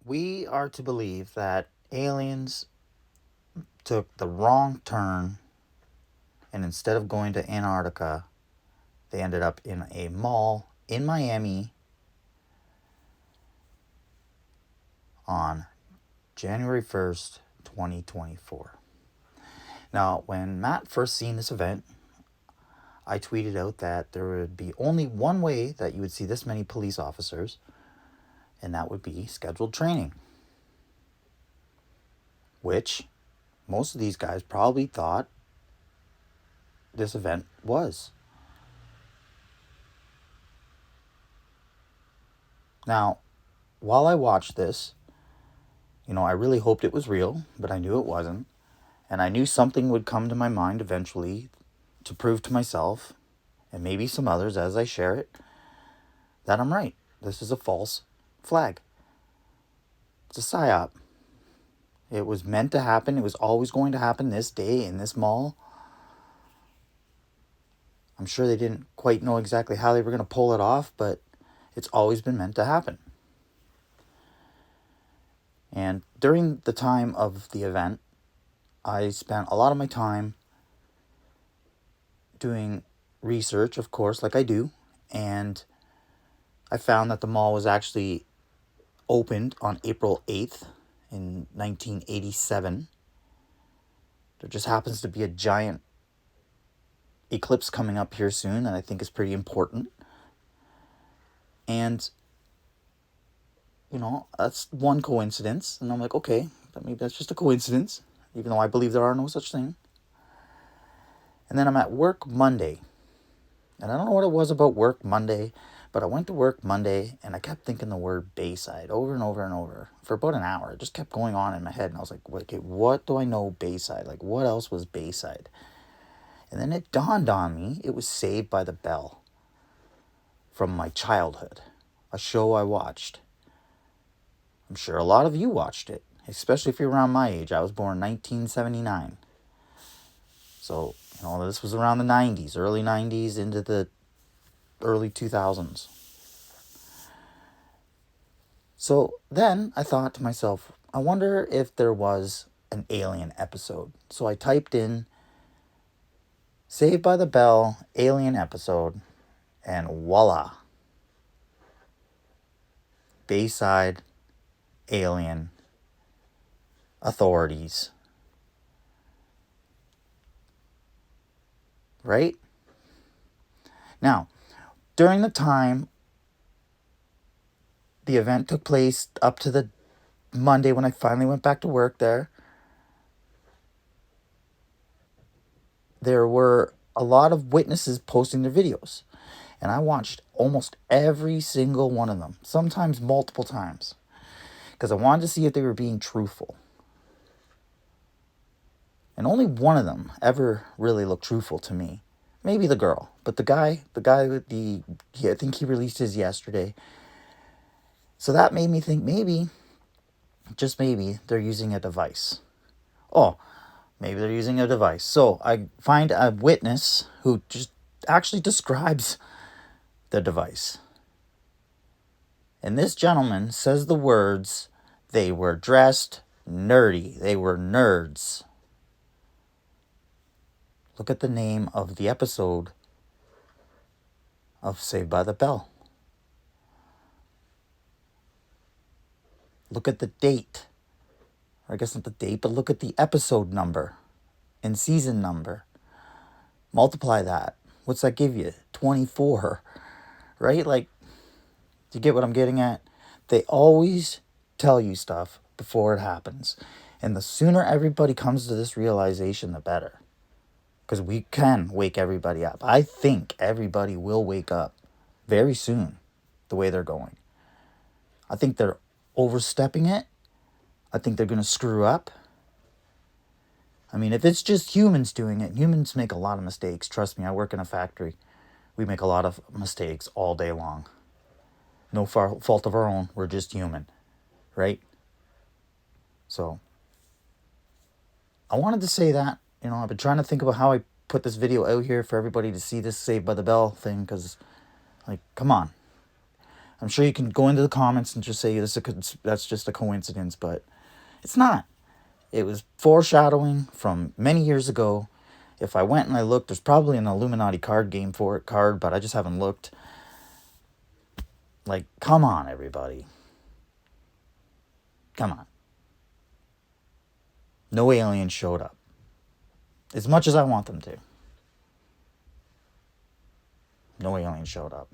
We are to believe that aliens took the wrong turn, and instead of going to Antarctica, they ended up in a mall in Miami on January 1st, 2024. Now, when Matt first seen this event, I tweeted out that there would be only one way that you would see this many police officers, and that would be scheduled training. Which most of these guys probably thought this event was. Now, while I watched this, I really hoped it was real, but I knew it wasn't. And I knew something would come to my mind eventually to prove to myself, and maybe some others as I share it, that I'm right. This is a false flag. It's a psyop. It was meant to happen. It was always going to happen this day in this mall. I'm sure they didn't quite know exactly how they were going to pull it off, but it's always been meant to happen. And during the time of the event, I spent a lot of my time doing research, of course, like I do, and I found that the mall was actually opened on April 8th in 1987. There just happens to be a giant eclipse coming up here soon that I think is pretty important. And, that's one coincidence. And I'm like, okay, maybe that's just a coincidence, even though I believe there are no such thing. And then I'm at work Monday. And I don't know what it was about work Monday, but I went to work Monday and I kept thinking the word Bayside over and over and over for about an hour. It just kept going on in my head. And I was like, okay, what do I know Bayside? Like, what else was Bayside? And then it dawned on me, it was Saved by the Bell from my childhood, a show I watched. I'm sure a lot of you watched it, especially if you're around my age. I was born in 1979. So, this was around the 90s, early 90s into the early 2000s. So then I thought to myself, I wonder if there was an alien episode. So I typed in Saved by the Bell alien episode, and voila. Bayside alien authorities. Right? Now, during the time the event took place up to the Monday when I finally went back to work there were a lot of witnesses posting their videos. And I watched almost every single one of them, sometimes multiple times, because I wanted to see if they were being truthful. And only one of them ever really looked truthful to me. Maybe the girl, but the guy with I think he released his yesterday. So that made me think maybe, just maybe, they're using a device. Oh, maybe they're using a device. So I find a witness who just actually describes the device. And this gentleman says the words, they were dressed nerdy. They were nerds. Look at the name of the episode of Saved by the Bell. Look at the date. Or I guess not the date, but look at the episode number and season number. Multiply that. What's that give you? 24. Right? Like, do you get what I'm getting at? They always tell you stuff before it happens. And the sooner everybody comes to this realization, the better. Because we can wake everybody up. I think everybody will wake up very soon, the way they're going. I think they're overstepping it. I think they're going to screw up. I mean, if it's just humans doing it, humans make a lot of mistakes. Trust me, I work in a factory. We make a lot of mistakes all day long. No fault of our own. We're just human, right? So, I wanted to say that. I've been trying to think about how I put this video out here for everybody to see this Saved by the Bell thing, because, come on. I'm sure you can go into the comments and just say that's just a coincidence, but it's not. It was foreshadowing from many years ago. If I went and I looked, there's probably an Illuminati card game for it, but I just haven't looked. Like, come on, everybody. Come on. No aliens showed up. As much as I want them to. No aliens showed up.